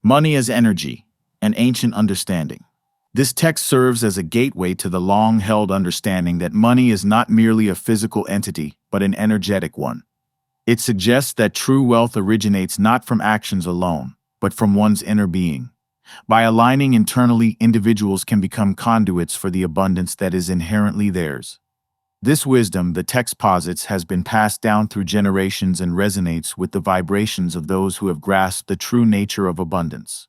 Money as energy, an ancient understanding. This text serves as a gateway to the long-held understanding that money is not merely a physical entity, but an energetic one. It suggests that true wealth originates not from actions alone, but from one's inner being. By aligning internally, individuals can become conduits for the abundance that is inherently theirs. This wisdom, the text posits, has been passed down through generations and resonates with the vibrations of those who have grasped the true nature of abundance.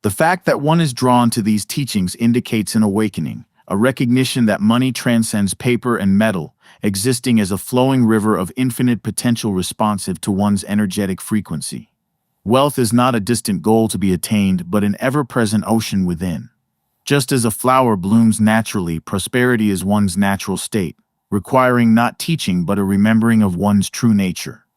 The fact that one is drawn to these teachings indicates an awakening, a recognition that money transcends paper and metal, existing as a flowing river of infinite potential responsive to one's energetic frequency. Wealth is not a distant goal to be attained, but an ever-present ocean within. Just as a flower blooms naturally, prosperity is one's natural state, requiring not teaching but a remembering of one's true nature.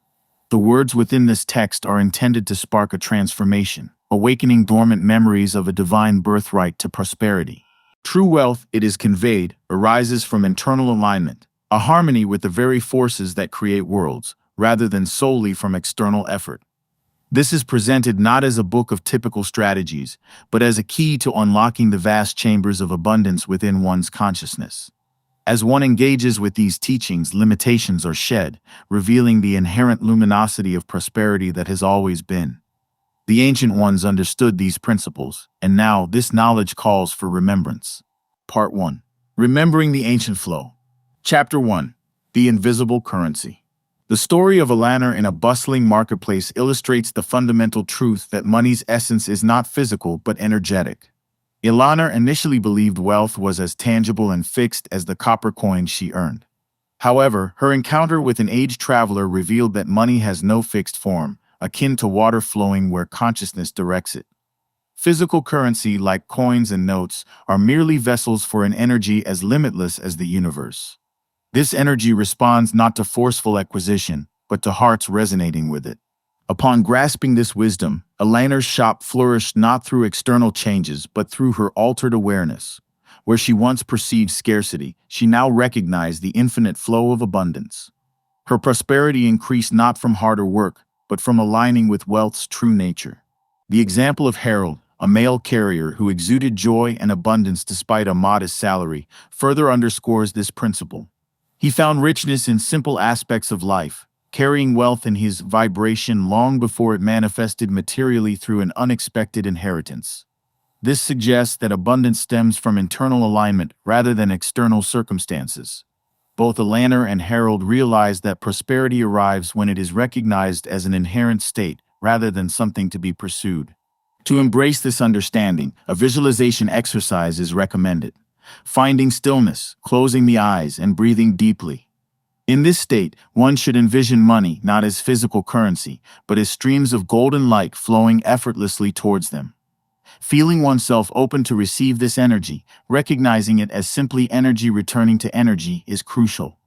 The words within this text are intended to spark a transformation, awakening dormant memories of a divine birthright to prosperity. True wealth, it is conveyed, arises from internal alignment, a harmony with the very forces that create worlds, rather than solely from external effort. This is presented not as a book of typical strategies, but as a key to unlocking the vast chambers of abundance within one's consciousness. As one engages with these teachings, limitations are shed, revealing the inherent luminosity of prosperity that has always been. The ancient ones understood these principles, and now this knowledge calls for remembrance. Part 1. Remembering the Ancient Flow. Chapter 1. The Invisible Currency. The story of Elanar in a bustling marketplace illustrates the fundamental truth that money's essence is not physical but energetic. Elanar initially believed wealth was as tangible and fixed as the copper coins she earned. However, her encounter with an aged traveler revealed that money has no fixed form, akin to water flowing where consciousness directs it. Physical currency, like coins and notes, are merely vessels for an energy as limitless as the universe. This energy responds not to forceful acquisition, but to hearts resonating with it. Upon grasping this wisdom, Elanar's shop flourished not through external changes, but through her altered awareness. Where she once perceived scarcity, she now recognized the infinite flow of abundance. Her prosperity increased not from harder work, but from aligning with wealth's true nature. The example of Harold, a mail carrier who exuded joy and abundance despite a modest salary, further underscores this principle. He found richness in simple aspects of life, carrying wealth in his vibration long before it manifested materially through an unexpected inheritance. This suggests that abundance stems from internal alignment rather than external circumstances. Both Elanar and Harold realized that prosperity arrives when it is recognized as an inherent state rather than something to be pursued. To embrace this understanding, a visualization exercise is recommended. Finding stillness, closing the eyes, and breathing deeply. In this state, one should envision money not as physical currency, but as streams of golden light flowing effortlessly towards them. Feeling oneself open to receive this energy, recognizing it as simply energy returning to energy, is crucial.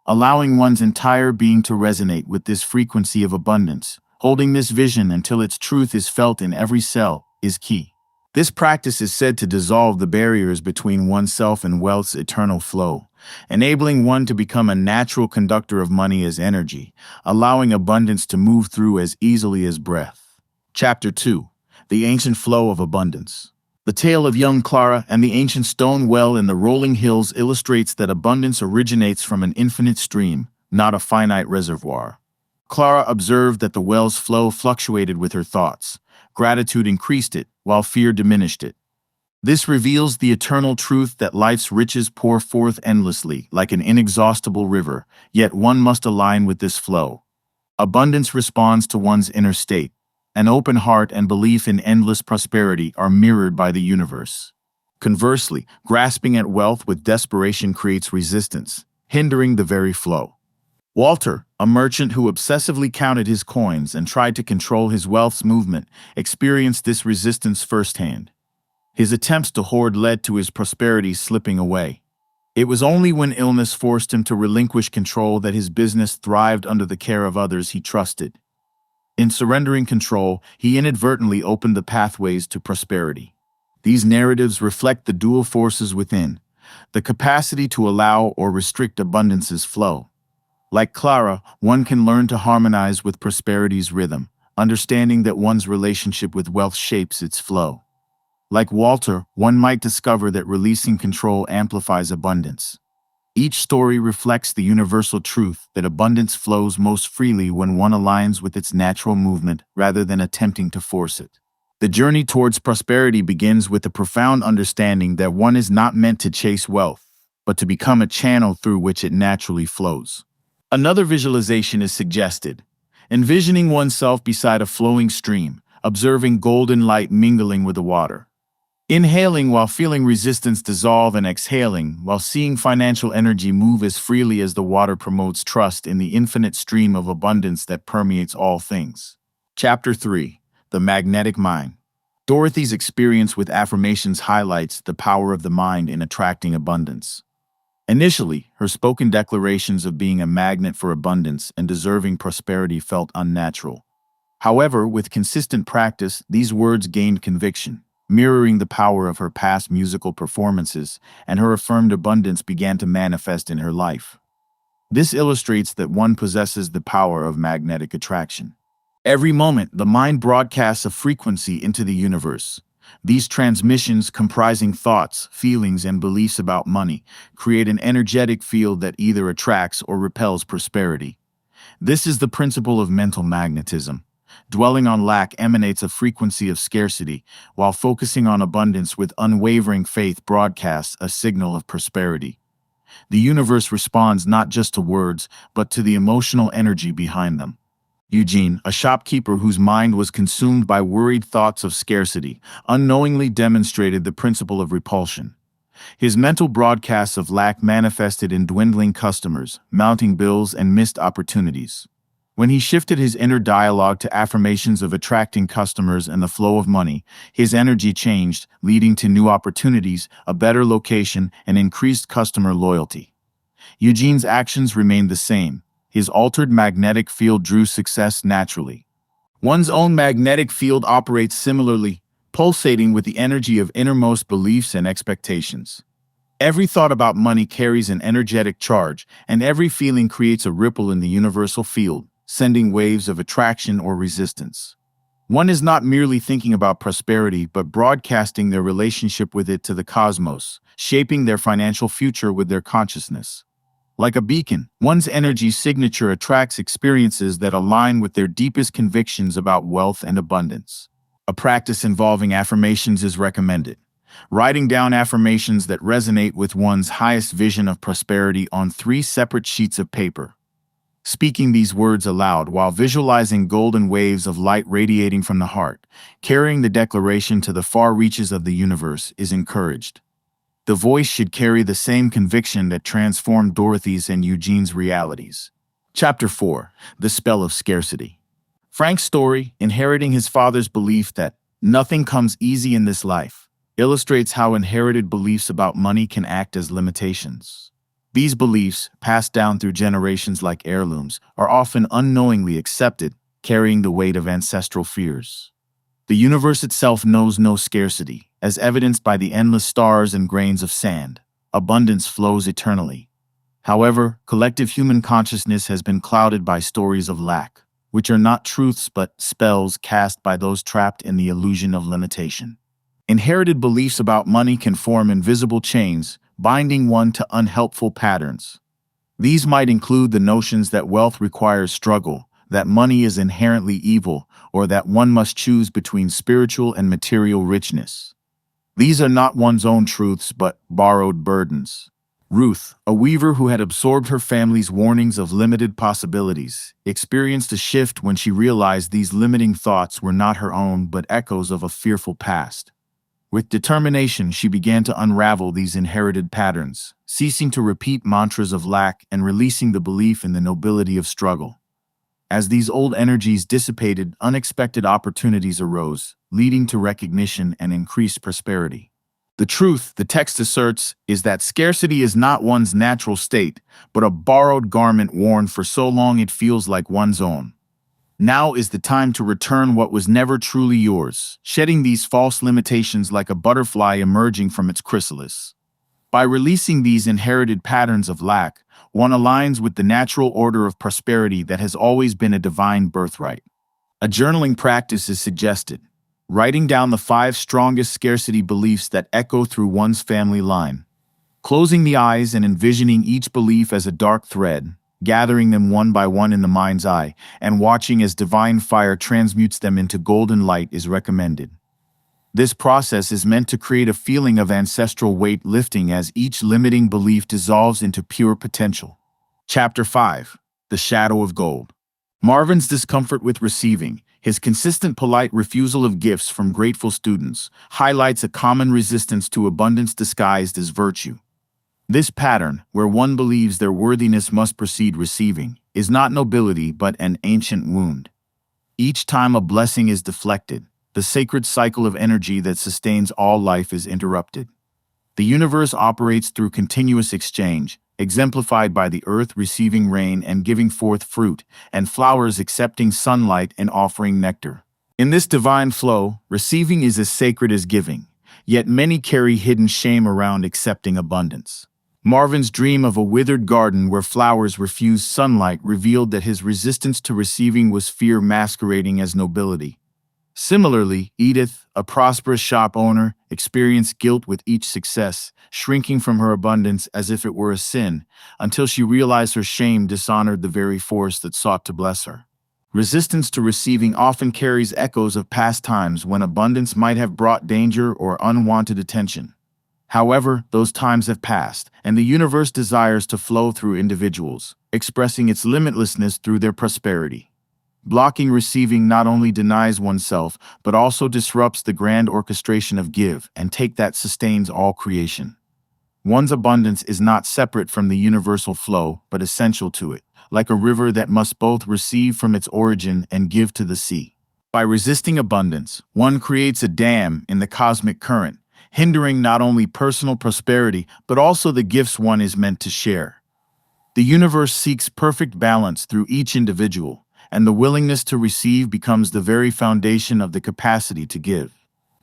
Allowing one's entire being to resonate with this frequency of abundance, holding this vision until its truth is felt in every cell, is key. This practice is said to dissolve the barriers between oneself and wealth's eternal flow, enabling one to become a natural conductor of money as energy, allowing abundance to move through as easily as breath. Chapter 2. The Ancient Flow of Abundance. The tale of young Clara and the ancient stone well in the rolling hills illustrates that abundance originates from an infinite stream, not a finite reservoir. Clara observed that the well's flow fluctuated with her thoughts. Gratitude increased it, while fear diminished it. This reveals the eternal truth that life's riches pour forth endlessly, like an inexhaustible river, yet one must align with this flow. Abundance responds to one's inner state. An open heart and belief in endless prosperity are mirrored by the universe. Conversely, grasping at wealth with desperation creates resistance, hindering the very flow. Walter, a merchant who obsessively counted his coins and tried to control his wealth's movement, experienced this resistance firsthand. His attempts to hoard led to his prosperity slipping away. It was only when illness forced him to relinquish control that his business thrived under the care of others he trusted. In surrendering control, he inadvertently opened the pathways to prosperity. These narratives reflect the dual forces within, the capacity to allow or restrict abundance's flow. Like Clara, one can learn to harmonize with prosperity's rhythm, understanding that one's relationship with wealth shapes its flow. Like Walter, one might discover that releasing control amplifies abundance. Each story reflects the universal truth that abundance flows most freely when one aligns with its natural movement rather than attempting to force it. The journey towards prosperity begins with the profound understanding that one is not meant to chase wealth, but to become a channel through which it naturally flows. Another visualization is suggested: envisioning oneself beside a flowing stream, observing golden light mingling with the water. Inhaling while feeling resistance dissolve and exhaling while seeing financial energy move as freely as the water promotes trust in the infinite stream of abundance that permeates all things. Chapter 3: The Magnetic Mind. Dorothy's experience with affirmations highlights the power of the mind in attracting abundance. Initially, her spoken declarations of being a magnet for abundance and deserving prosperity felt unnatural. However, with consistent practice, these words gained conviction. Mirroring the power of her past musical performances, and her affirmed abundance began to manifest in her life. This illustrates that one possesses the power of magnetic attraction. Every moment, the mind broadcasts a frequency into the universe. These transmissions, comprising thoughts, feelings, and beliefs about money, create an energetic field that either attracts or repels prosperity. This is the principle of mental magnetism. Dwelling on lack emanates a frequency of scarcity, while focusing on abundance with unwavering faith broadcasts a signal of prosperity. The universe responds not just to words, but to the emotional energy behind them. Eugene, a shopkeeper whose mind was consumed by worried thoughts of scarcity, unknowingly demonstrated the principle of repulsion. His mental broadcasts of lack manifested in dwindling customers, mounting bills, and missed opportunities. When he shifted his inner dialogue to affirmations of attracting customers and the flow of money, his energy changed, leading to new opportunities, a better location, and increased customer loyalty. Eugene's actions remained the same. His altered magnetic field drew success naturally. One's own magnetic field operates similarly, pulsating with the energy of innermost beliefs and expectations. Every thought about money carries an energetic charge, and every feeling creates a ripple in the universal field, sending waves of attraction or resistance. One is not merely thinking about prosperity, but broadcasting their relationship with it to the cosmos, shaping their financial future with their consciousness. Like a beacon, one's energy signature attracts experiences that align with their deepest convictions about wealth and abundance. A practice involving affirmations is recommended. Writing down affirmations that resonate with one's highest vision of prosperity on 3 separate sheets of paper. Speaking these words aloud while visualizing golden waves of light radiating from the heart, carrying the declaration to the far reaches of the universe, is encouraged. The voice should carry the same conviction that transformed Dorothy's and Eugene's realities. Chapter 4: The Spell of Scarcity. Frank's story, inheriting his father's belief that nothing comes easy in this life, illustrates how inherited beliefs about money can act as limitations. These beliefs, passed down through generations like heirlooms, are often unknowingly accepted, carrying the weight of ancestral fears. The universe itself knows no scarcity, as evidenced by the endless stars and grains of sand. Abundance flows eternally. However, collective human consciousness has been clouded by stories of lack, which are not truths but spells cast by those trapped in the illusion of limitation. Inherited beliefs about money can form invisible chains, binding one to unhelpful patterns. These might include the notions that wealth requires struggle, that money is inherently evil, or that one must choose between spiritual and material richness. These are not one's own truths, but borrowed burdens. Ruth, a weaver who had absorbed her family's warnings of limited possibilities, experienced a shift when she realized these limiting thoughts were not her own but echoes of a fearful past. With determination, she began to unravel these inherited patterns, ceasing to repeat mantras of lack and releasing the belief in the nobility of struggle. As these old energies dissipated, unexpected opportunities arose, leading to recognition and increased prosperity. The truth, the text asserts, is that scarcity is not one's natural state, but a borrowed garment worn for so long it feels like one's own. Now is the time to return what was never truly yours, shedding these false limitations like a butterfly emerging from its chrysalis. By releasing these inherited patterns of lack, one aligns with the natural order of prosperity that has always been a divine birthright. A journaling practice is suggested, writing down the 5 strongest scarcity beliefs that echo through one's family line. Closing the eyes and envisioning each belief as a dark thread, gathering them one by one in the mind's eye, and watching as divine fire transmutes them into golden light is recommended. This process is meant to create a feeling of ancestral weight lifting as each limiting belief dissolves into pure potential. Chapter 5. The Shadow of Gold. Marvin's discomfort with receiving, his consistent polite refusal of gifts from grateful students, highlights a common resistance to abundance disguised as virtue. This pattern, where one believes their worthiness must precede receiving, is not nobility but an ancient wound. Each time a blessing is deflected, the sacred cycle of energy that sustains all life is interrupted. The universe operates through continuous exchange, exemplified by the earth receiving rain and giving forth fruit, and flowers accepting sunlight and offering nectar. In this divine flow, receiving is as sacred as giving, yet many carry hidden shame around accepting abundance. Marvin's dream of a withered garden where flowers refused sunlight revealed that his resistance to receiving was fear masquerading as nobility. Similarly, Edith, a prosperous shop owner, experienced guilt with each success, shrinking from her abundance as if it were a sin, until she realized her shame dishonored the very force that sought to bless her. Resistance to receiving often carries echoes of past times when abundance might have brought danger or unwanted attention. However, those times have passed, and the universe desires to flow through individuals, expressing its limitlessness through their prosperity. Blocking receiving not only denies oneself, but also disrupts the grand orchestration of give and take that sustains all creation. One's abundance is not separate from the universal flow, but essential to it, like a river that must both receive from its origin and give to the sea. By resisting abundance, one creates a dam in the cosmic current, hindering not only personal prosperity, but also the gifts one is meant to share. The universe seeks perfect balance through each individual, and the willingness to receive becomes the very foundation of the capacity to give.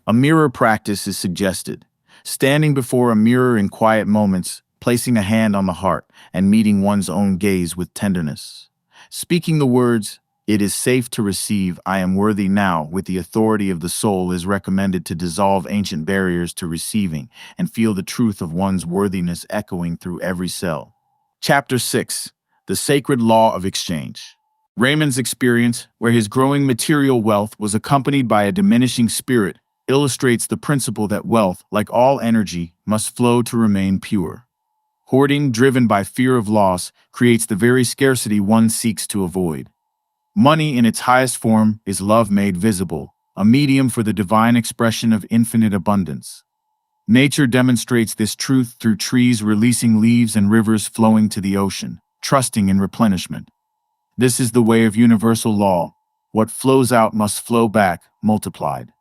A mirror practice is suggested, standing before a mirror in quiet moments, placing a hand on the heart, and meeting one's own gaze with tenderness. Speaking the words, "It is safe to receive, I am worthy now," with the authority of the soul is recommended to dissolve ancient barriers to receiving and feel the truth of one's worthiness echoing through every cell. Chapter 6. The Sacred Law of Exchange. Raymond's experience, where his growing material wealth was accompanied by a diminishing spirit, illustrates the principle that wealth, like all energy, must flow to remain pure. Hoarding, driven by fear of loss, creates the very scarcity one seeks to avoid. Money in its highest form is love made visible, a medium for the divine expression of infinite abundance. Nature demonstrates this truth through trees releasing leaves and rivers flowing to the ocean, trusting in replenishment. This is the way of universal law. What flows out must flow back, multiplied.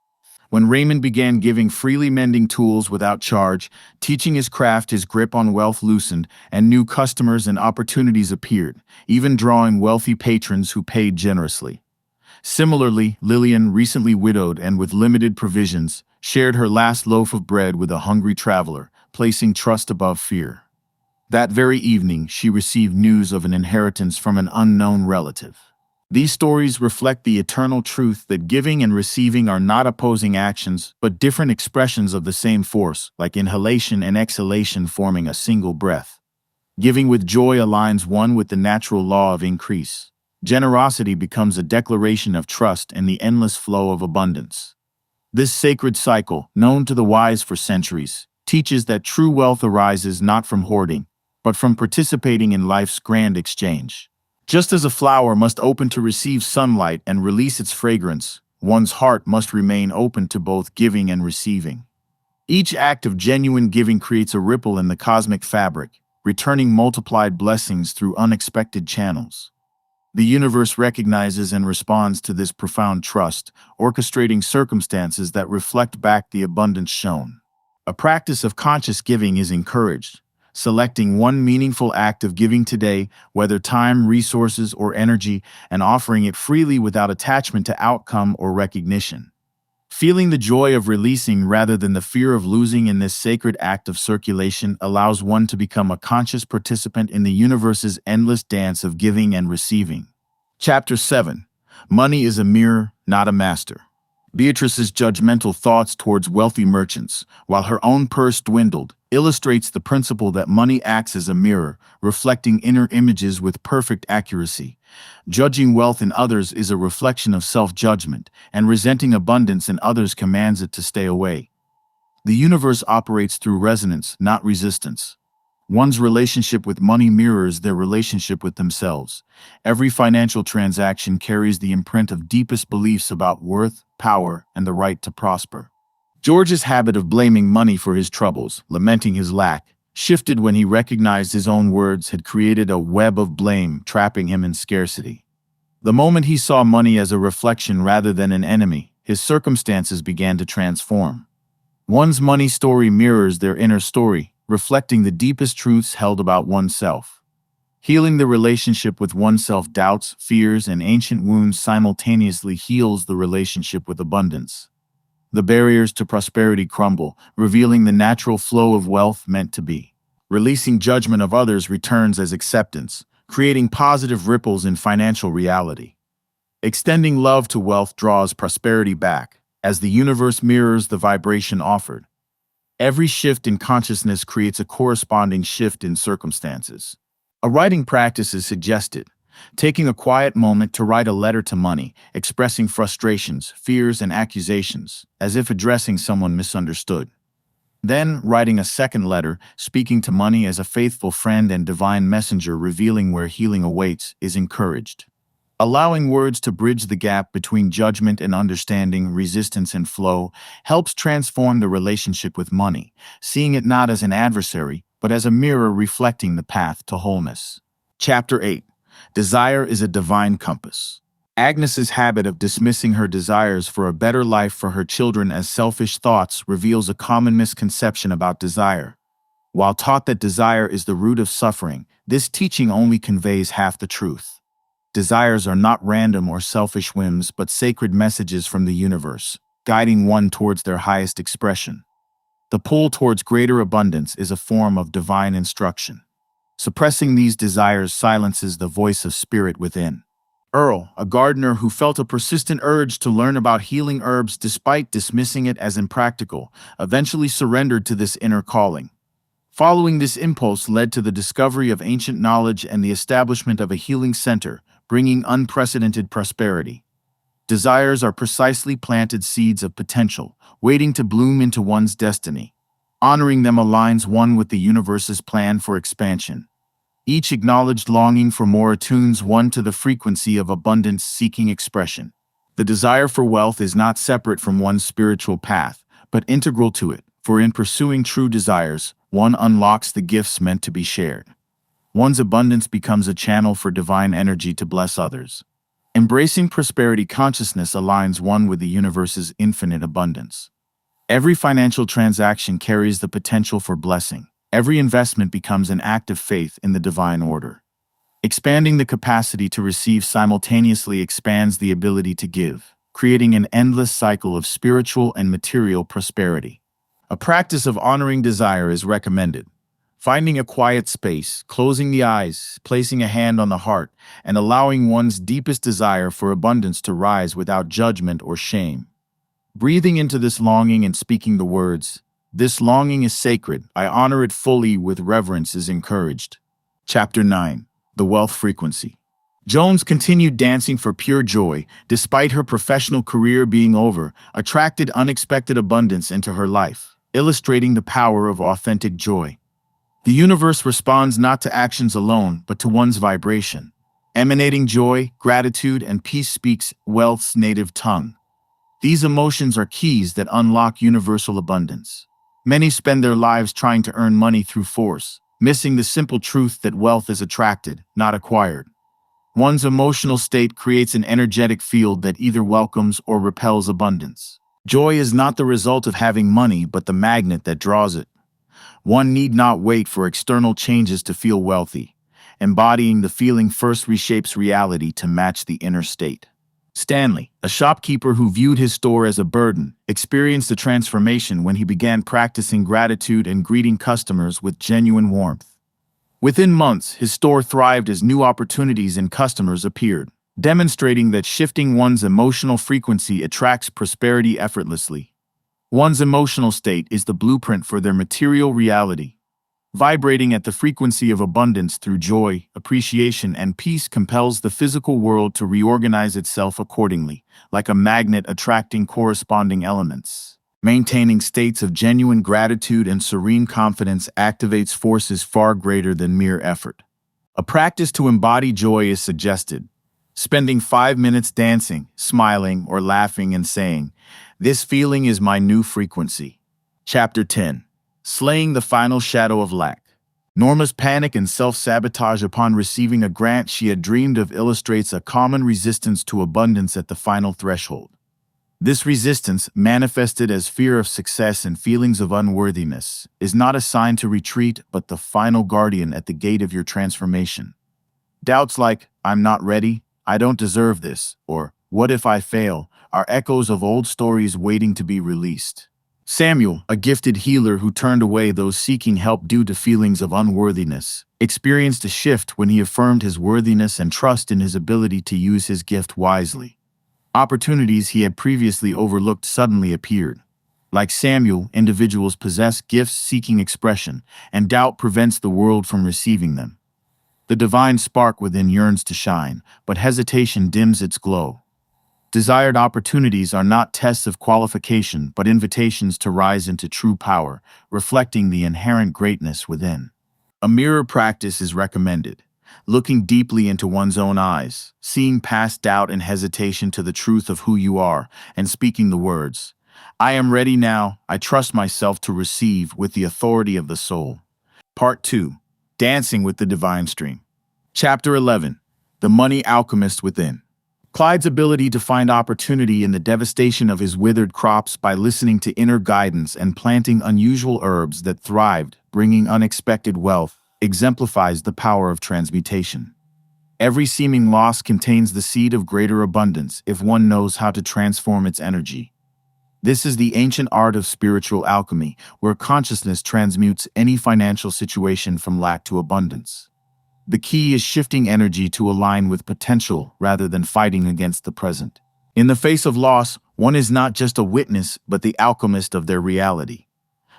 When Raymond began giving freely mending tools without charge, teaching his craft, his grip on wealth loosened, and new customers and opportunities appeared, even drawing wealthy patrons who paid generously. Similarly, Lillian, recently widowed and with limited provisions, shared her last loaf of bread with a hungry traveler, placing trust above fear. That very evening, she received news of an inheritance from an unknown relative. These stories reflect the eternal truth that giving and receiving are not opposing actions, but different expressions of the same force, like inhalation and exhalation forming a single breath. Giving with joy aligns one with the natural law of increase. Generosity becomes a declaration of trust in the endless flow of abundance. This sacred cycle, known to the wise for centuries, teaches that true wealth arises not from hoarding, but from participating in life's grand exchange. Just as a flower must open to receive sunlight and release its fragrance, one's heart must remain open to both giving and receiving. Each act of genuine giving creates a ripple in the cosmic fabric, returning multiplied blessings through unexpected channels. The universe recognizes and responds to this profound trust, orchestrating circumstances that reflect back the abundance shown. A practice of conscious giving is encouraged, selecting one meaningful act of giving today, whether time, resources, or energy, and offering it freely without attachment to outcome or recognition. Feeling the joy of releasing rather than the fear of losing in this sacred act of circulation allows one to become a conscious participant in the universe's endless dance of giving and receiving. Chapter 7. Money is a mirror, not a master. Beatrice's judgmental thoughts towards wealthy merchants, while her own purse dwindled, illustrates the principle that money acts as a mirror, reflecting inner images with perfect accuracy. Judging wealth in others is a reflection of self-judgment, and resenting abundance in others commands it to stay away. The universe operates through resonance, not resistance. One's relationship with money mirrors their relationship with themselves. Every financial transaction carries the imprint of deepest beliefs about worth, power, and the right to prosper. George's habit of blaming money for his troubles, lamenting his lack, shifted when he recognized his own words had created a web of blame, trapping him in scarcity. The moment he saw money as a reflection rather than an enemy, his circumstances began to transform. One's money story mirrors their inner story, reflecting the deepest truths held about oneself. Healing the relationship with oneself doubts, fears, and ancient wounds simultaneously heals the relationship with abundance. The barriers to prosperity crumble, revealing the natural flow of wealth meant to be. Releasing judgment of others returns as acceptance, creating positive ripples in financial reality. Extending love to wealth draws prosperity back, as the universe mirrors the vibration offered. Every shift in consciousness creates a corresponding shift in circumstances. A writing practice is suggested, taking a quiet moment to write a letter to money, expressing frustrations, fears, and accusations, as if addressing someone misunderstood. Then, writing a second letter, speaking to money as a faithful friend and divine messenger, revealing where healing awaits, is encouraged. Allowing words to bridge the gap between judgment and understanding, resistance and flow, helps transform the relationship with money, seeing it not as an adversary, but as a mirror reflecting the path to wholeness. Chapter 8. Desire is a divine compass. Agnes's habit of dismissing her desires for a better life for her children as selfish thoughts reveals a common misconception about desire. While taught that desire is the root of suffering, this teaching only conveys half the truth. Desires are not random or selfish whims, but sacred messages from the universe, guiding one towards their highest expression. The pull towards greater abundance is a form of divine instruction. Suppressing these desires silences the voice of spirit within. Earl, a gardener who felt a persistent urge to learn about healing herbs despite dismissing it as impractical, eventually surrendered to this inner calling. Following this impulse led to the discovery of ancient knowledge and the establishment of a healing center, bringing unprecedented prosperity. Desires are precisely planted seeds of potential, waiting to bloom into one's destiny. Honoring them aligns one with the universe's plan for expansion. Each acknowledged longing for more attunes one to the frequency of abundance-seeking expression. The desire for wealth is not separate from one's spiritual path, but integral to it, for in pursuing true desires, one unlocks the gifts meant to be shared. One's abundance becomes a channel for divine energy to bless others. Embracing prosperity consciousness aligns one with the universe's infinite abundance. Every financial transaction carries the potential for blessing. Every investment becomes an act of faith in the divine order. Expanding the capacity to receive simultaneously expands the ability to give, creating an endless cycle of spiritual and material prosperity. A practice of honoring desire is recommended. Finding a quiet space, closing the eyes, placing a hand on the heart, and allowing one's deepest desire for abundance to rise without judgment or shame. Breathing into this longing and speaking the words, "This longing is sacred, I honor it fully with reverence," is encouraged. Chapter 9. The Wealth Frequency. Jones continued dancing for pure joy, despite her professional career being over, attracted unexpected abundance into her life, illustrating the power of authentic joy. The universe responds not to actions alone, but to one's vibration. Emanating joy, gratitude, and peace speaks wealth's native tongue. These emotions are keys that unlock universal abundance. Many spend their lives trying to earn money through force, missing the simple truth that wealth is attracted, not acquired. One's emotional state creates an energetic field that either welcomes or repels abundance. Joy is not the result of having money, but the magnet that draws it. One need not wait for external changes to feel wealthy. Embodying the feeling first reshapes reality to match the inner state. Stanley, a shopkeeper who viewed his store as a burden, experienced a transformation when he began practicing gratitude and greeting customers with genuine warmth. Within months, his store thrived as new opportunities and customers appeared. demonstrating that shifting one's emotional frequency attracts prosperity effortlessly. One's emotional state is the blueprint for their material reality. Vibrating at the frequency of abundance through joy, appreciation, and peace compels the physical world to reorganize itself accordingly, like a magnet attracting corresponding elements. Maintaining states of genuine gratitude and serene confidence activates forces far greater than mere effort. A practice to embody joy is suggested. Spending 5 minutes dancing, smiling, or laughing and saying, "This feeling is my new frequency." Chapter 10. Slaying the Final Shadow of Lack. Norma's panic and self-sabotage upon receiving a grant she had dreamed of illustrates a common resistance to abundance at the final threshold. This resistance, manifested as fear of success and feelings of unworthiness, is not a sign to retreat but the final guardian at the gate of your transformation. Doubts like, "I'm not ready," "I don't deserve this," or "What if I fail?" are echoes of old stories waiting to be released. Samuel, a gifted healer who turned away those seeking help due to feelings of unworthiness, experienced a shift when he affirmed his worthiness and trust in his ability to use his gift wisely. Opportunities he had previously overlooked suddenly appeared. Like Samuel, individuals possess gifts seeking expression, and doubt prevents the world from receiving them. The divine spark within yearns to shine, but hesitation dims its glow. Desired opportunities are not tests of qualification, but invitations to rise into true power, reflecting the inherent greatness within. A mirror practice is recommended. Looking deeply into one's own eyes, seeing past doubt and hesitation to the truth of who you are, and speaking the words, "I am ready now, I trust myself to receive," with the authority of the soul. Part 2. Dancing with the Divine Stream. Chapter 11. The Money Alchemist Within. Clyde's ability to find opportunity in the devastation of his withered crops by listening to inner guidance and planting unusual herbs that thrived, bringing unexpected wealth, exemplifies the power of transmutation. Every seeming loss contains the seed of greater abundance if one knows how to transform its energy. This is the ancient art of spiritual alchemy, where consciousness transmutes any financial situation from lack to abundance. The key is shifting energy to align with potential rather than fighting against the present. In the face of loss, one is not just a witness, but the alchemist of their reality.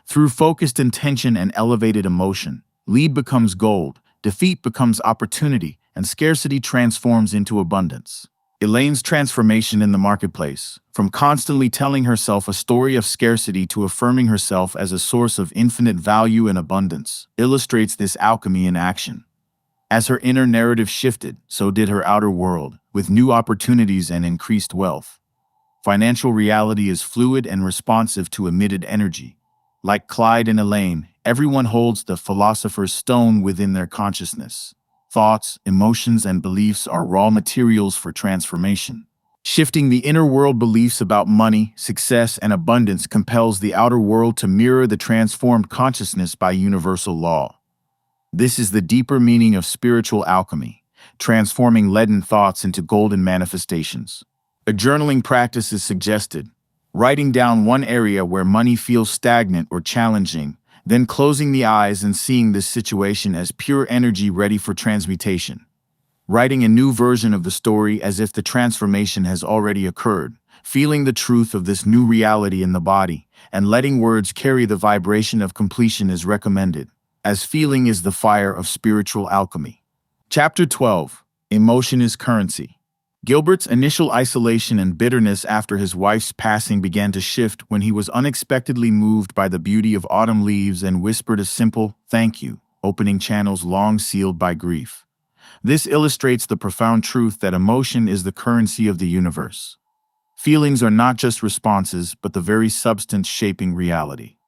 Through focused intention and elevated emotion, lead becomes gold, defeat becomes opportunity, and scarcity transforms into abundance. Elaine's transformation in the marketplace, from constantly telling herself a story of scarcity to affirming herself as a source of infinite value and abundance, illustrates this alchemy in action. As her inner narrative shifted, so did her outer world, with new opportunities and increased wealth. Financial reality is fluid and responsive to emitted energy. Like Clyde and Elaine, everyone holds the philosopher's stone within their consciousness. Thoughts, emotions, and beliefs are raw materials for transformation. Shifting the inner world beliefs about money, success, and abundance compels the outer world to mirror the transformed consciousness by universal law. This is the deeper meaning of spiritual alchemy, transforming leaden thoughts into golden manifestations. A journaling practice is suggested, writing down one area where money feels stagnant or challenging, then closing the eyes and seeing this situation as pure energy ready for transmutation. Writing a new version of the story as if the transformation has already occurred, feeling the truth of this new reality in the body, and letting words carry the vibration of completion is recommended, as feeling is the fire of spiritual alchemy. Chapter 12. Emotion is Currency. Gilbert's initial isolation and bitterness after his wife's passing began to shift when he was unexpectedly moved by the beauty of autumn leaves and whispered a simple "thank you," opening channels long sealed by grief. This illustrates the profound truth that emotion is the currency of the universe. Feelings are not just responses, but the very substance shaping reality.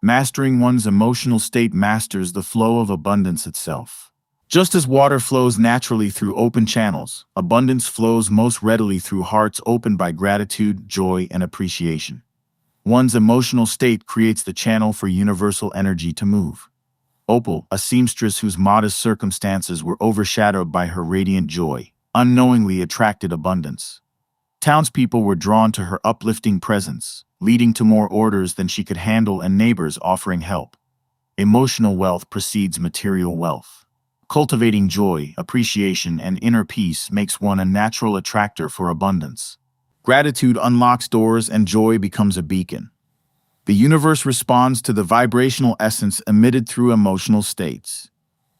Mastering one's emotional state masters the flow of abundance itself. Just as water flows naturally through open channels, abundance flows most readily through hearts opened by gratitude, joy, and appreciation. One's emotional state creates the channel for universal energy to move. Opal, a seamstress whose modest circumstances were overshadowed by her radiant joy, unknowingly attracted abundance. Townspeople were drawn to her uplifting presence, leading to more orders than she could handle and neighbors offering help. Emotional wealth precedes material wealth. Cultivating joy, appreciation, and inner peace makes one a natural attractor for abundance. Gratitude unlocks doors and joy becomes a beacon. The universe responds to the vibrational essence emitted through emotional states.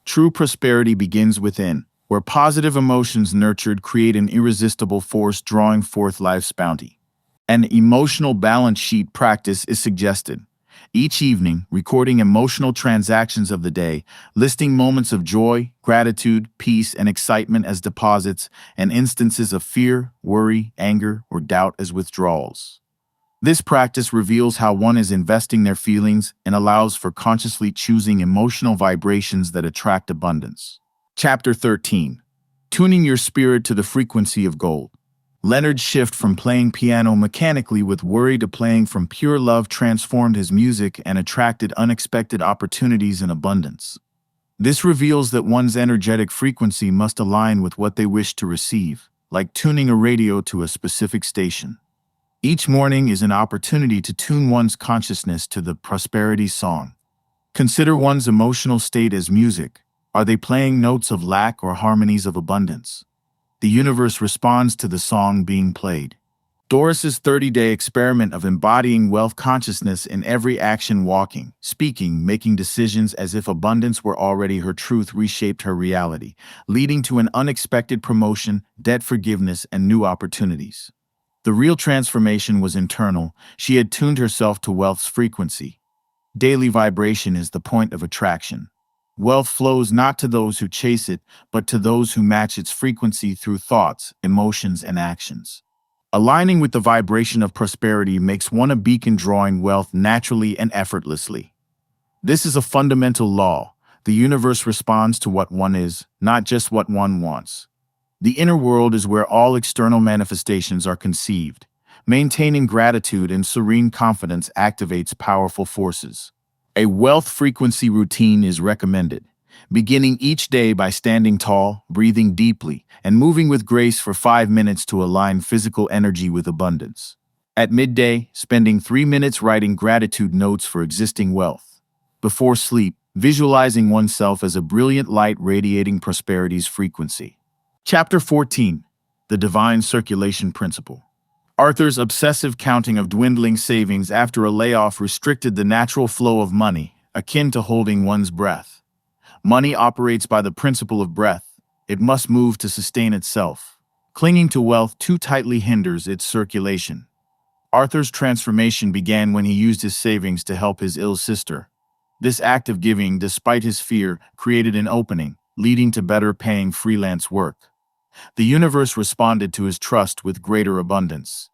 True prosperity begins within, where positive emotions nurtured create an irresistible force drawing forth life's bounty. An emotional balance sheet practice is suggested. Each evening, recording emotional transactions of the day, listing moments of joy, gratitude, peace, and excitement as deposits, and instances of fear, worry, anger, or doubt as withdrawals. This practice reveals how one is investing their feelings and allows for consciously choosing emotional vibrations that attract abundance. Chapter 13. Tuning your spirit to the frequency of gold. Leonard's shift from playing piano mechanically with worry to playing from pure love transformed his music and attracted unexpected opportunities in abundance. This reveals that one's energetic frequency must align with what they wish to receive, like tuning a radio to a specific station. Each morning is an opportunity to tune one's consciousness to the prosperity song. Consider one's emotional state as music. Are they playing notes of lack or harmonies of abundance? The universe responds to the song being played. Doris's 30-day experiment of embodying wealth consciousness in every action, walking, speaking, making decisions as if abundance were already her truth reshaped her reality, leading to an unexpected promotion, debt forgiveness, and new opportunities. The real transformation was internal. She had tuned herself to wealth's frequency. Daily vibration is the point of attraction. Wealth flows not to those who chase it, but to those who match its frequency through thoughts, emotions, and actions. Aligning with the vibration of prosperity makes one a beacon drawing wealth naturally and effortlessly. This is a fundamental law. The universe responds to what one is, not just what one wants. The inner world is where all external manifestations are conceived. Maintaining gratitude and serene confidence activates powerful forces. A wealth frequency routine is recommended, beginning each day by standing tall, breathing deeply, and moving with grace for 5 minutes to align physical energy with abundance. At midday, spending 3 minutes writing gratitude notes for existing wealth. Before sleep, visualizing oneself as a brilliant light radiating prosperity's frequency. Chapter 14. The Divine Circulation Principle. Arthur's obsessive counting of dwindling savings after a layoff restricted the natural flow of money, akin to holding one's breath. Money operates by the principle of breath. It must move to sustain itself. Clinging to wealth too tightly hinders its circulation. Arthur's transformation began when he used his savings to help his ill sister. This act of giving, despite his fear, created an opening, leading to better paying freelance work. The universe responded to his trust with greater abundance.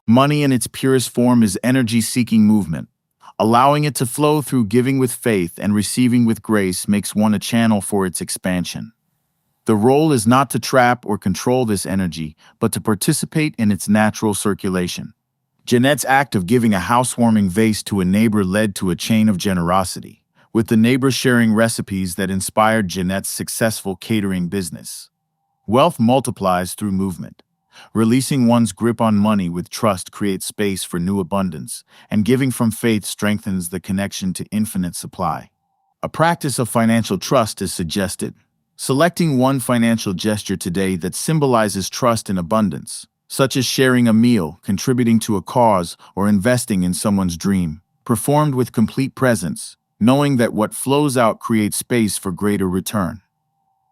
Money in its purest form is energy-seeking movement. Allowing it to flow through giving with faith and receiving with grace makes one a channel for its expansion. The role is not to trap or control this energy, but to participate in its natural circulation. Jeanette's act of giving a housewarming vase to a neighbor led to a chain of generosity, with the neighbor sharing recipes that inspired Jeanette's successful catering business. Wealth multiplies through movement. Releasing one's grip on money with trust creates space for new abundance, and giving from faith strengthens the connection to infinite supply. A practice of financial trust is suggested. Selecting one financial gesture today that symbolizes trust and abundance, such as sharing a meal, contributing to a cause, or investing in someone's dream, performed with complete presence, knowing that what flows out creates space for greater return.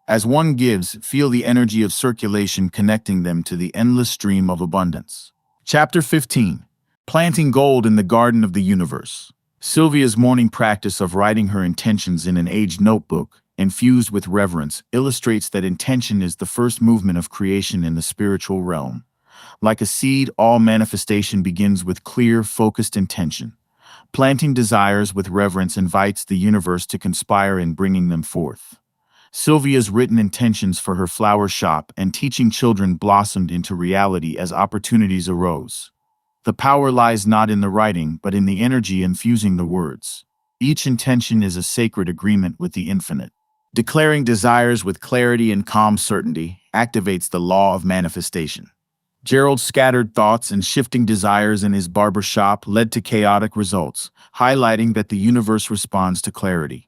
As one gives, feel the energy of circulation connecting them to the endless stream of abundance. Chapter 15. Planting Gold in the Garden of the Universe. Sylvia's morning practice of writing her intentions in an aged notebook, infused with reverence, illustrates that intention is the first movement of creation in the spiritual realm. Like a seed, all manifestation begins with clear, focused intention. Planting desires with reverence invites the universe to conspire in bringing them forth. Sylvia's written intentions for her flower shop and teaching children blossomed into reality as opportunities arose. The power lies not in the writing, but in the energy infusing the words. Each intention is a sacred agreement with the infinite. Declaring desires with clarity and calm certainty activates the law of manifestation. Gerald's scattered thoughts and shifting desires in his barber shop led to chaotic results, highlighting that the universe responds to clarity.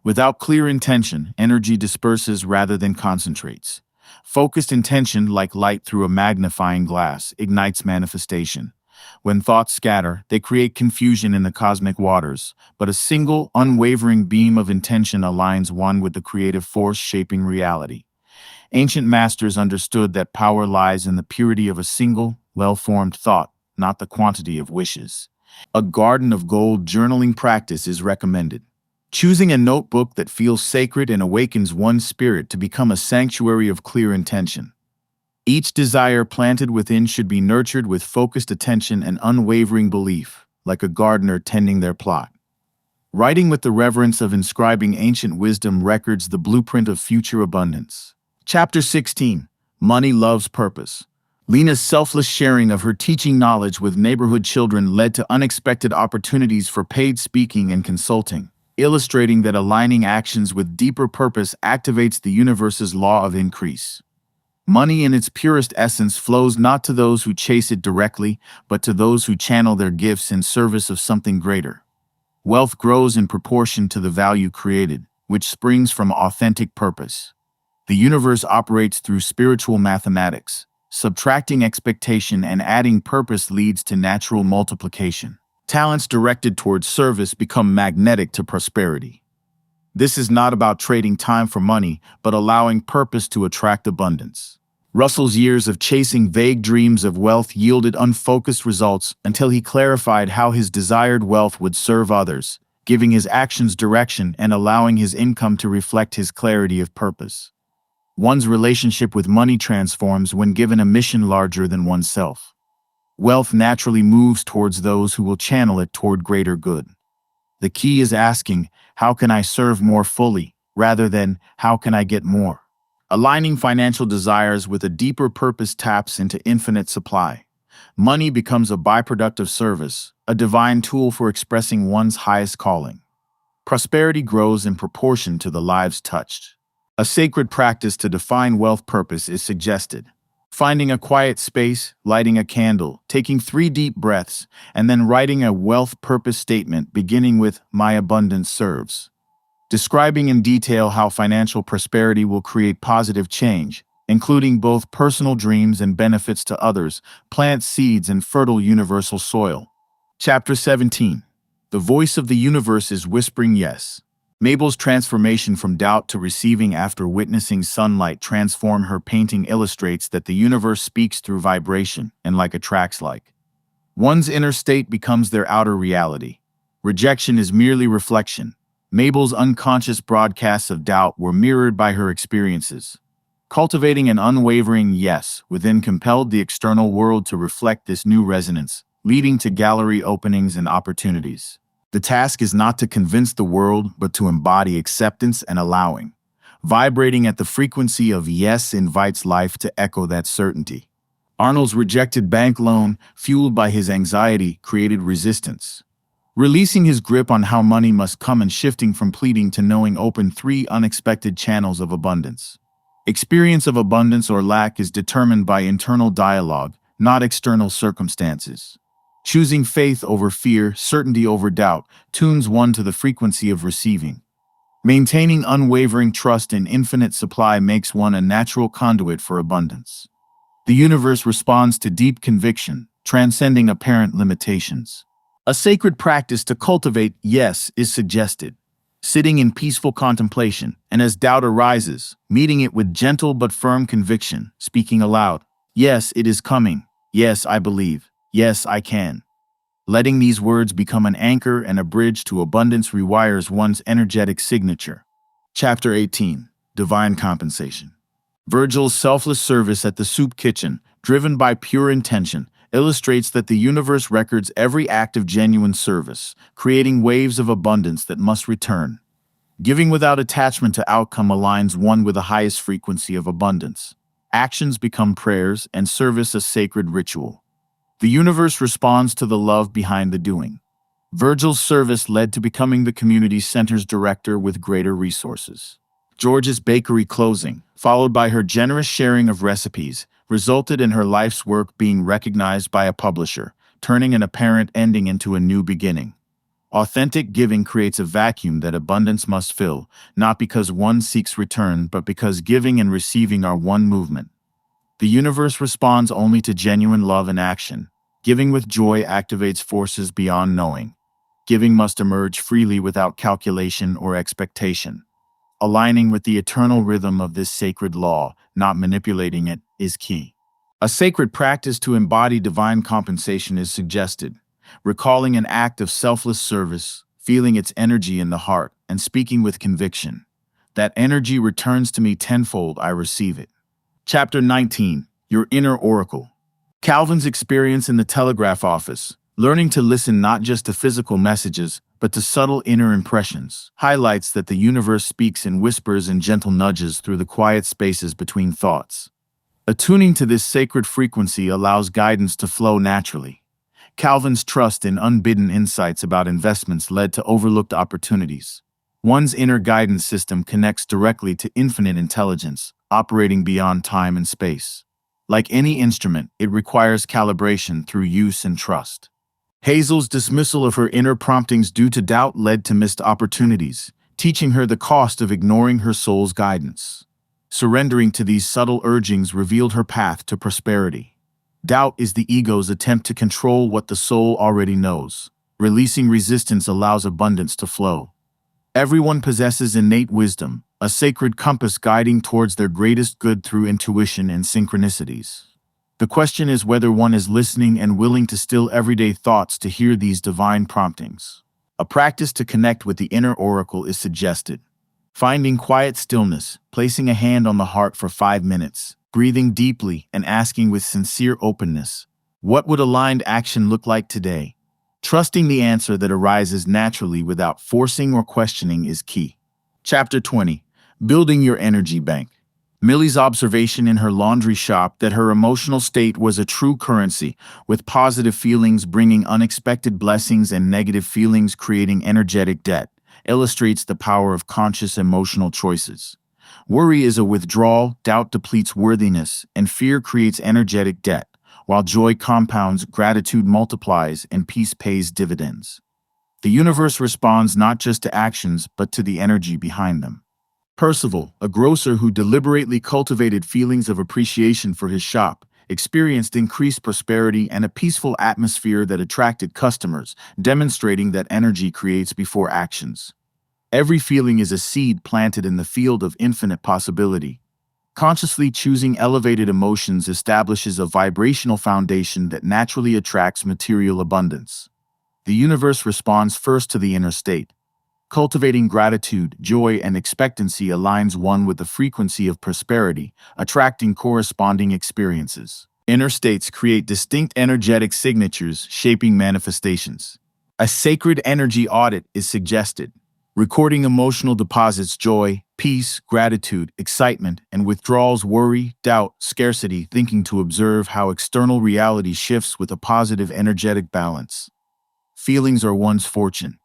Without clear intention, energy disperses rather than concentrates. Focused intention, like light through a magnifying glass, ignites manifestation. When thoughts scatter, they create confusion in the cosmic waters, but a single, unwavering beam of intention aligns one with the creative force shaping reality. Ancient masters understood that power lies in the purity of a single, well-formed thought, not the quantity of wishes. A garden of gold journaling practice is recommended. Choosing a notebook that feels sacred and awakens one's spirit to become a sanctuary of clear intention. Each desire planted within should be nurtured with focused attention and unwavering belief, like a gardener tending their plot. Writing with the reverence of inscribing ancient wisdom records the blueprint of future abundance. Chapter 16. Money Loves Purpose. Lena's selfless sharing of her teaching knowledge with neighborhood children led to unexpected opportunities for paid speaking and consulting, illustrating that aligning actions with deeper purpose activates the universe's law of increase. Money in its purest essence flows not to those who chase it directly, but to those who channel their gifts in service of something greater. Wealth grows in proportion to the value created, which springs from authentic purpose. The universe operates through spiritual mathematics. Subtracting expectation and adding purpose leads to natural multiplication. Talents directed towards service become magnetic to prosperity. This is not about trading time for money, but allowing purpose to attract abundance. Russell's years of chasing vague dreams of wealth yielded unfocused results until he clarified how his desired wealth would serve others, giving his actions direction and allowing his income to reflect his clarity of purpose. One's relationship with money transforms when given a mission larger than oneself. Wealth naturally moves towards those who will channel it toward greater good. The key is asking, how can I serve more fully, rather than, how can I get more? Aligning financial desires with a deeper purpose taps into infinite supply. Money becomes a byproduct of service, a divine tool for expressing one's highest calling. Prosperity grows in proportion to the lives touched. A sacred practice to define wealth purpose is suggested. Finding a quiet space, lighting a candle, taking 3 deep breaths, and then writing a wealth purpose statement beginning with "My abundance serves." Describing in detail how financial prosperity will create positive change, including both personal dreams and benefits to others, plants seeds in fertile universal soil. Chapter 17. The voice of the universe is whispering yes. Mabel's transformation from doubt to receiving after witnessing sunlight transform her painting illustrates that the universe speaks through vibration and like attracts like. One's inner state becomes their outer reality. Rejection is merely reflection. Mabel's unconscious broadcasts of doubt were mirrored by her experiences. Cultivating an unwavering yes within compelled the external world to reflect this new resonance, leading to gallery openings and opportunities. The task is not to convince the world, but to embody acceptance and allowing. Vibrating at the frequency of yes invites life to echo that certainty. Arnold's rejected bank loan, fueled by his anxiety, created resistance. Releasing his grip on how money must come and shifting from pleading to knowing opened 3 unexpected channels of abundance. Experience of abundance or lack is determined by internal dialogue, not external circumstances. Choosing faith over fear, certainty over doubt, tunes one to the frequency of receiving. Maintaining unwavering trust in infinite supply makes one a natural conduit for abundance. The universe responds to deep conviction, transcending apparent limitations. A sacred practice to cultivate yes is suggested. Sitting in peaceful contemplation, and as doubt arises, meeting it with gentle but firm conviction, speaking aloud, "Yes, it is coming. Yes, I believe. Yes, I can." Letting these words become an anchor and a bridge to abundance rewires one's energetic signature. Chapter 18. Divine Compensation. Virgil's selfless service at the soup kitchen, driven by pure intention, illustrates that the universe records every act of genuine service, creating waves of abundance that must return. Giving without attachment to outcome aligns one with the highest frequency of abundance. Actions become prayers and service a sacred ritual. The universe responds to the love behind the doing. Virgil's service led to becoming the community center's director with greater resources. George's bakery closing, followed by her generous sharing of recipes, resulted in her life's work being recognized by a publisher, turning an apparent ending into a new beginning. Authentic giving creates a vacuum that abundance must fill, not because one seeks return, but because giving and receiving are one movement. The universe responds only to genuine love and action. Giving with joy activates forces beyond knowing. Giving must emerge freely without calculation or expectation. Aligning with the eternal rhythm of this sacred law, not manipulating it, is key. A sacred practice to embody divine compensation is suggested, recalling an act of selfless service, feeling its energy in the heart, and speaking with conviction. That energy returns to me tenfold, I receive it. Chapter 19, Your Inner Oracle. Calvin's experience in the telegraph office, learning to listen not just to physical messages, but to subtle inner impressions, highlights that the universe speaks in whispers and gentle nudges through the quiet spaces between thoughts. Attuning to this sacred frequency allows guidance to flow naturally. Calvin's trust in unbidden insights about investments led to overlooked opportunities. One's inner guidance system connects directly to infinite intelligence, operating beyond time and space. Like any instrument, it requires calibration through use and trust. Hazel's dismissal of her inner promptings due to doubt led to missed opportunities, teaching her the cost of ignoring her soul's guidance. Surrendering to these subtle urgings revealed her path to prosperity. Doubt is the ego's attempt to control what the soul already knows. Releasing resistance allows abundance to flow. Everyone possesses innate wisdom, a sacred compass guiding towards their greatest good through intuition and synchronicities. The question is whether one is listening and willing to still everyday thoughts to hear these divine promptings. A practice to connect with the inner oracle is suggested. Finding quiet stillness, placing a hand on the heart for 5 minutes, breathing deeply, and asking with sincere openness, what would aligned action look like today? Trusting the answer that arises naturally without forcing or questioning is key. Chapter 20. Building Your Energy Bank. Millie's observation in her laundry shop that her emotional state was a true currency, with positive feelings bringing unexpected blessings and negative feelings creating energetic debt, illustrates the power of conscious emotional choices. Worry is a withdrawal, doubt depletes worthiness, and fear creates energetic debt, while joy compounds, gratitude multiplies, and peace pays dividends. The universe responds not just to actions, but to the energy behind them. Percival, a grocer who deliberately cultivated feelings of appreciation for his shop, experienced increased prosperity and a peaceful atmosphere that attracted customers, demonstrating that energy creates before actions. Every feeling is a seed planted in the field of infinite possibility. Consciously choosing elevated emotions establishes a vibrational foundation that naturally attracts material abundance. The universe responds first to the inner state. Cultivating gratitude, joy, and expectancy aligns one with the frequency of prosperity, attracting corresponding experiences. Inner states create distinct energetic signatures, shaping manifestations. A sacred energy audit is suggested. Recording emotional deposits, joy, peace, gratitude, excitement, and withdrawals, worry, doubt, scarcity, thinking to observe how external reality shifts with a positive energetic balance. Feelings are one's fortune.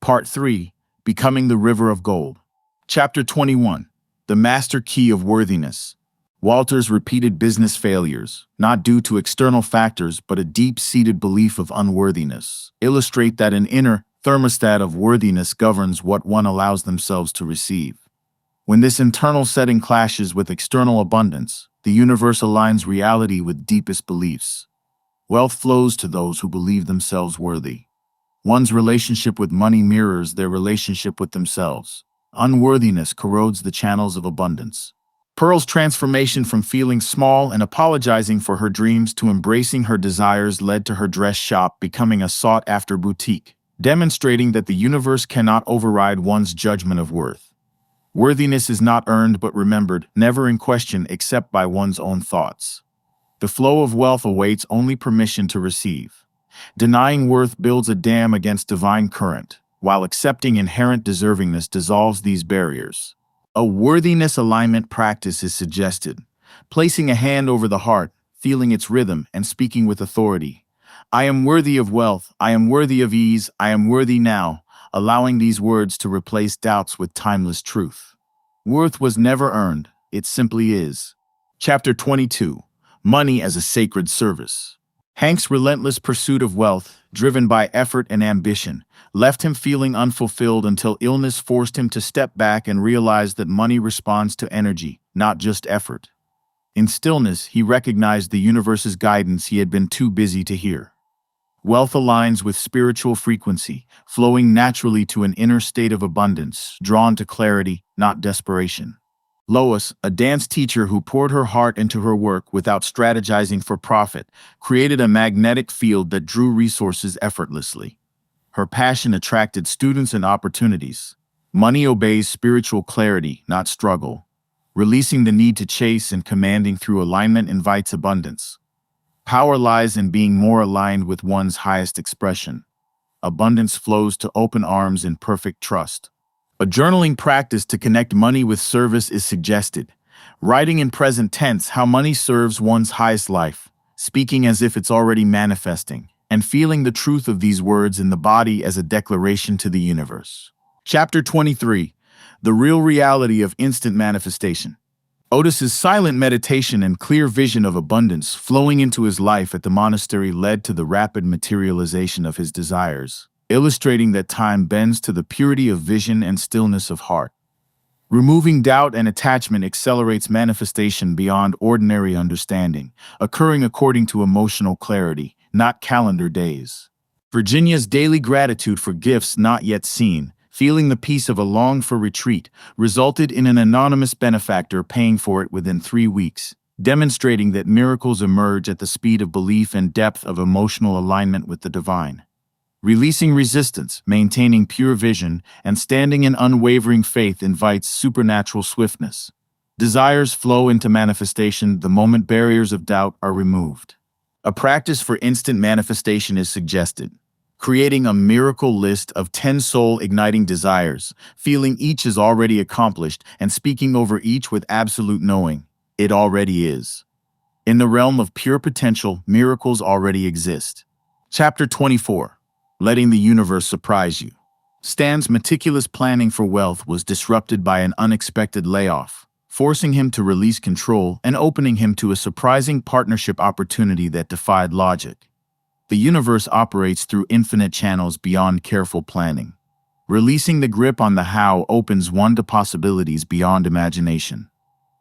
Part 3. Becoming the River of Gold. Chapter 21. The Master Key of Worthiness. Walter's repeated business failures, not due to external factors but a deep-seated belief of unworthiness, illustrate that an inner thermostat of worthiness governs what one allows themselves to receive. When this internal setting clashes with external abundance, the universe aligns reality with deepest beliefs. Wealth flows to those who believe themselves worthy. One's relationship with money mirrors their relationship with themselves. Unworthiness corrodes the channels of abundance. Pearl's transformation from feeling small and apologizing for her dreams to embracing her desires led to her dress shop becoming a sought-after boutique, demonstrating that the universe cannot override one's judgment of worth. Worthiness is not earned but remembered, never in question except by one's own thoughts. The flow of wealth awaits only permission to receive. Denying worth builds a dam against divine current, while accepting inherent deservingness dissolves these barriers. A worthiness alignment practice is suggested, placing a hand over the heart, feeling its rhythm, and speaking with authority. I am worthy of wealth, I am worthy of ease, I am worthy now, allowing these words to replace doubts with timeless truth. Worth was never earned, it simply is. Chapter 22. Money as a Sacred Service. Hank's relentless pursuit of wealth, driven by effort and ambition, left him feeling unfulfilled until illness forced him to step back and realize that money responds to energy, not just effort. In stillness, he recognized the universe's guidance he had been too busy to hear. Wealth aligns with spiritual frequency, flowing naturally to an inner state of abundance, drawn to clarity, not desperation. Lois, a dance teacher who poured her heart into her work without strategizing for profit, created a magnetic field that drew resources effortlessly. Her passion attracted students and opportunities. Money obeys spiritual clarity, not struggle. Releasing the need to chase and commanding through alignment invites abundance. Power lies in being more aligned with one's highest expression. Abundance flows to open arms in perfect trust. A journaling practice to connect money with service is suggested. Writing in present tense how money serves one's highest life, speaking as if it's already manifesting, and feeling the truth of these words in the body as a declaration to the universe. Chapter 23. The Real Reality of Instant Manifestation. Otis's silent meditation and clear vision of abundance flowing into his life at the monastery led to the rapid materialization of his desires, illustrating that time bends to the purity of vision and stillness of heart. Removing doubt and attachment accelerates manifestation beyond ordinary understanding, occurring according to emotional clarity, not calendar days. Virginia's daily gratitude for gifts not yet seen, feeling the peace of a longed-for retreat, resulted in an anonymous benefactor paying for it within 3 weeks, demonstrating that miracles emerge at the speed of belief and depth of emotional alignment with the divine. Releasing resistance, maintaining pure vision, and standing in unwavering faith invites supernatural swiftness. Desires flow into manifestation the moment barriers of doubt are removed. A practice for instant manifestation is suggested. Creating a miracle list of 10 soul-igniting desires, feeling each is already accomplished, and speaking over each with absolute knowing, it already is. In the realm of pure potential, miracles already exist. Chapter 24. Letting the universe surprise you. Stan's meticulous planning for wealth was disrupted by an unexpected layoff, forcing him to release control and opening him to a surprising partnership opportunity that defied logic. The universe operates through infinite channels beyond careful planning. Releasing the grip on the how opens one to possibilities beyond imagination.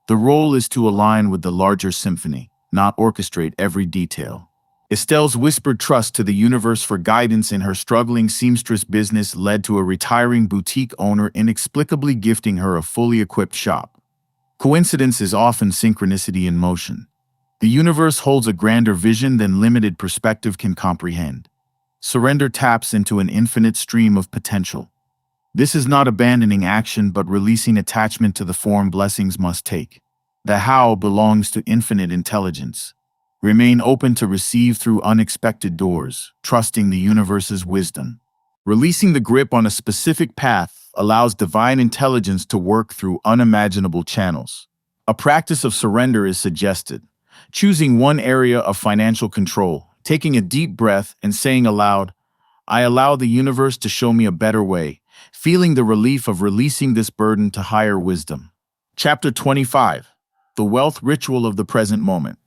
The role is to align with the larger symphony, not orchestrate every detail. Estelle's whispered trust to the universe for guidance in her struggling seamstress business led to a retiring boutique owner inexplicably gifting her a fully equipped shop. Coincidence is often synchronicity in motion. The universe holds a grander vision than limited perspective can comprehend. Surrender taps into an infinite stream of potential. This is not abandoning action but releasing attachment to the form blessings must take. The how belongs to infinite intelligence. Remain open to receive through unexpected doors, trusting the universe's wisdom. Releasing the grip on a specific path allows divine intelligence to work through unimaginable channels. A practice of surrender is suggested. Choosing one area of financial control, taking a deep breath and saying aloud, I allow the universe to show me a better way, feeling the relief of releasing this burden to higher wisdom. Chapter 25. The Wealth Ritual of the Present Moment.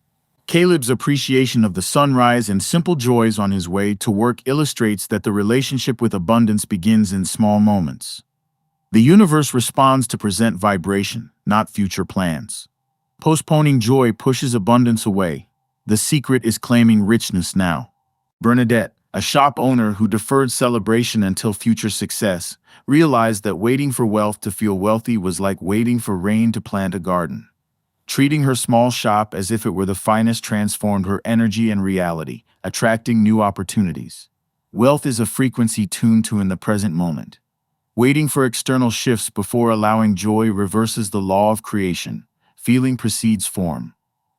Caleb's appreciation of the sunrise and simple joys on his way to work illustrates that the relationship with abundance begins in small moments. The universe responds to present vibration, not future plans. Postponing joy pushes abundance away. The secret is claiming richness now. Bernadette, a shop owner who deferred celebration until future success, realized that waiting for wealth to feel wealthy was like waiting for rain to plant a garden. Treating her small shop as if it were the finest transformed her energy and reality, attracting new opportunities. Wealth is a frequency tuned to in the present moment. Waiting for external shifts before allowing joy reverses the law of creation. Feeling precedes form.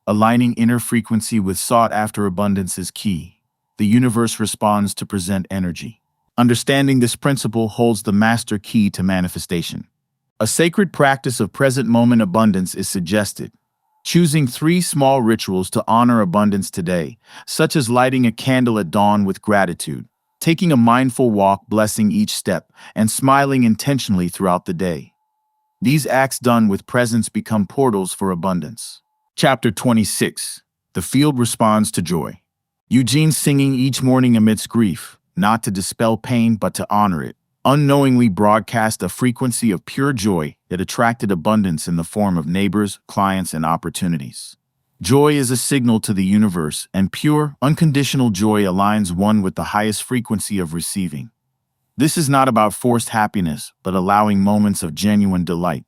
Aligning inner frequency with sought-after abundance is key. The universe responds to present energy. Understanding this principle holds the master key to manifestation. A sacred practice of present moment abundance is suggested. Choosing 3 small rituals to honor abundance today, such as lighting a candle at dawn with gratitude, taking a mindful walk blessing each step, and smiling intentionally throughout the day. These acts done with presence become portals for abundance. Chapter 26. The field responds to joy. Eugene singing each morning amidst grief, not to dispel pain but to honor it, unknowingly broadcast a frequency of pure joy that attracted abundance in the form of neighbors, clients, and opportunities. Joy is a signal to the universe, and pure, unconditional joy aligns one with the highest frequency of receiving. This is not about forced happiness, but allowing moments of genuine delight.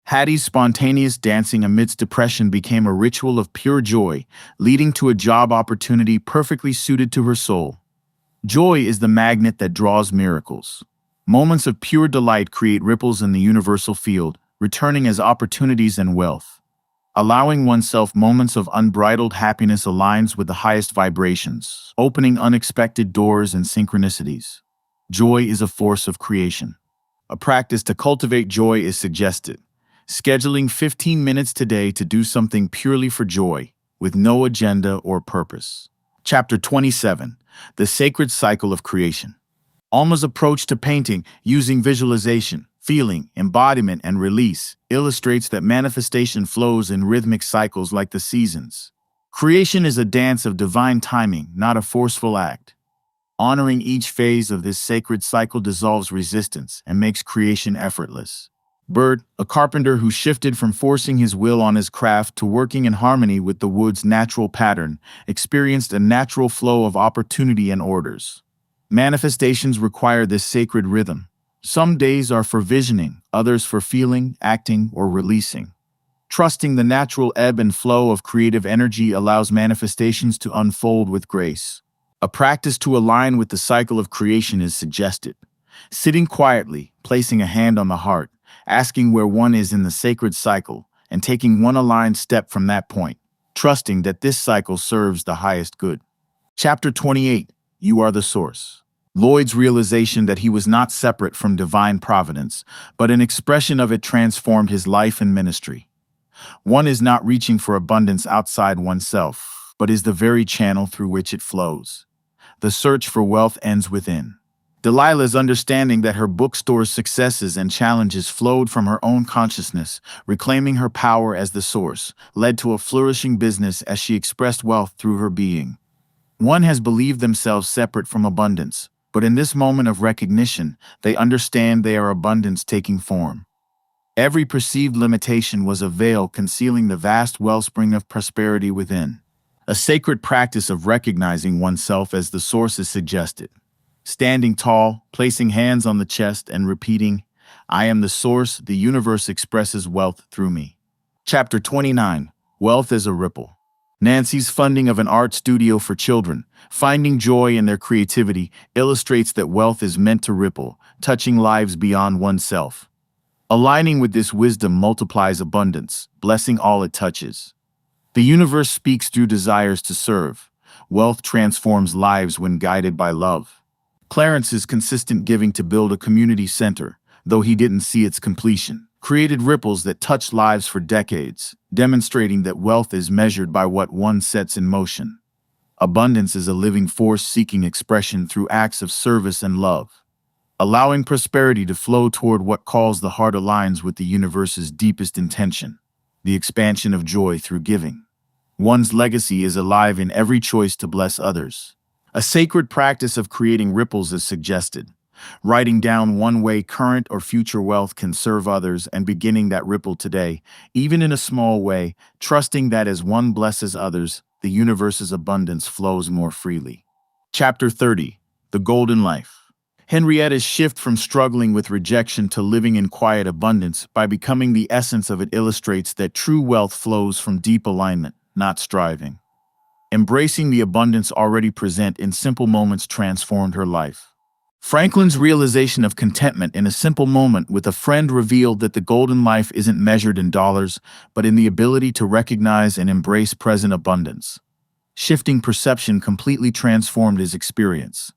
Hattie's spontaneous dancing amidst depression became a ritual of pure joy, leading to a job opportunity perfectly suited to her soul. Joy is the magnet that draws miracles. Moments of pure delight create ripples in the universal field, returning as opportunities and wealth. Allowing oneself moments of unbridled happiness aligns with the highest vibrations, opening unexpected doors and synchronicities. Joy is a force of creation. A practice to cultivate joy is suggested. Scheduling 15 minutes today to do something purely for joy, with no agenda or purpose. Chapter 27. The Sacred Cycle of Creation. Alma's approach to painting, using visualization, feeling, embodiment, and release, illustrates that manifestation flows in rhythmic cycles like the seasons. Creation is a dance of divine timing, not a forceful act. Honoring each phase of this sacred cycle dissolves resistance and makes creation effortless. Bird, a carpenter who shifted from forcing his will on his craft to working in harmony with the wood's natural pattern, experienced a natural flow of opportunity and orders. Manifestations require this sacred rhythm. Some days are for visioning, others for feeling, acting, or releasing. Trusting the natural ebb and flow of creative energy allows manifestations to unfold with grace. A practice to align with the cycle of creation is suggested. Sitting quietly, placing a hand on the heart, asking where one is in the sacred cycle, and taking one aligned step from that point, trusting that this cycle serves the highest good. Chapter 28. You are the source. Lloyd's realization that he was not separate from divine providence, but an expression of it transformed his life and ministry. One is not reaching for abundance outside oneself, but is the very channel through which it flows. The search for wealth ends within. Delilah's understanding that her bookstore's successes and challenges flowed from her own consciousness, reclaiming her power as the source, led to a flourishing business as she expressed wealth through her being. One has believed themselves separate from abundance, but in this moment of recognition, they understand they are abundance taking form. Every perceived limitation was a veil concealing the vast wellspring of prosperity within. A sacred practice of recognizing oneself as the source is suggested. Standing tall, placing hands on the chest, and repeating, "I am the source, the universe expresses wealth through me." Chapter 29. Wealth as a Ripple. Nancy's funding of an art studio for children, finding joy in their creativity, illustrates that wealth is meant to ripple, touching lives beyond oneself. Aligning with this wisdom multiplies abundance, blessing all it touches. The universe speaks through desires to serve. Wealth transforms lives when guided by love. Clarence's consistent giving to build a community center, though he didn't see its completion, created ripples that touched lives for decades, demonstrating that wealth is measured by what one sets in motion. Abundance is a living force seeking expression through acts of service and love. Allowing prosperity to flow toward what calls the heart aligns with the universe's deepest intention, the expansion of joy through giving. One's legacy is alive in every choice to bless others. A sacred practice of creating ripples is suggested. Writing down one way current or future wealth can serve others and beginning that ripple today, even in a small way, trusting that as one blesses others, the universe's abundance flows more freely. Chapter 30. The Golden Life. Henrietta's shift from struggling with rejection to living in quiet abundance by becoming the essence of it illustrates that true wealth flows from deep alignment, not striving. Embracing the abundance already present in simple moments transformed her life. Franklin's realization of contentment in a simple moment with a friend revealed that the golden life isn't measured in dollars, but in the ability to recognize and embrace present abundance. Shifting perception completely transformed his experience.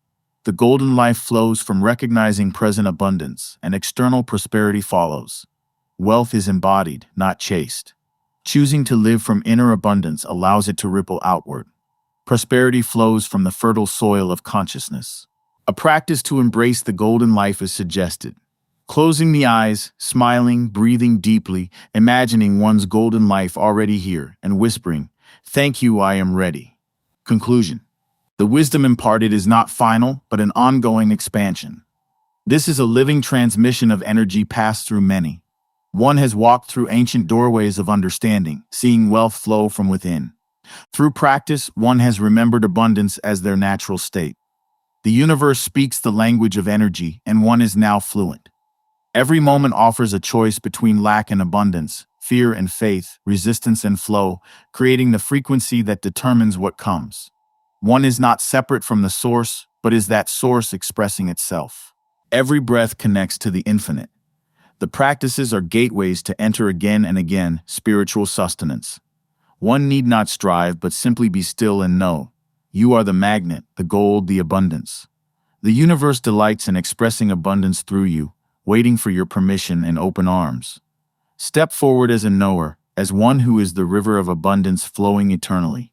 The golden life flows from recognizing present abundance, and external prosperity follows. Wealth is embodied, not chased. Choosing to live from inner abundance allows it to ripple outward. Prosperity flows from the fertile soil of consciousness. A practice to embrace the golden life is suggested. Closing the eyes, smiling, breathing deeply, imagining one's golden life already here, and whispering, "Thank you, I am ready." Conclusion. The wisdom imparted is not final, but an ongoing expansion. This is a living transmission of energy passed through many. One has walked through ancient doorways of understanding, seeing wealth flow from within. Through practice, one has remembered abundance as their natural state. The universe speaks the language of energy, and one is now fluent. Every moment offers a choice between lack and abundance, fear and faith, resistance and flow, creating the frequency that determines what comes. One is not separate from the source, but is that source expressing itself. Every breath connects to the infinite. The practices are gateways to enter again and again spiritual sustenance. One need not strive, but simply be still and know. You are the magnet, the gold, the abundance. The universe delights in expressing abundance through you, waiting for your permission and open arms. Step forward as a knower, as one who is the river of abundance flowing eternally.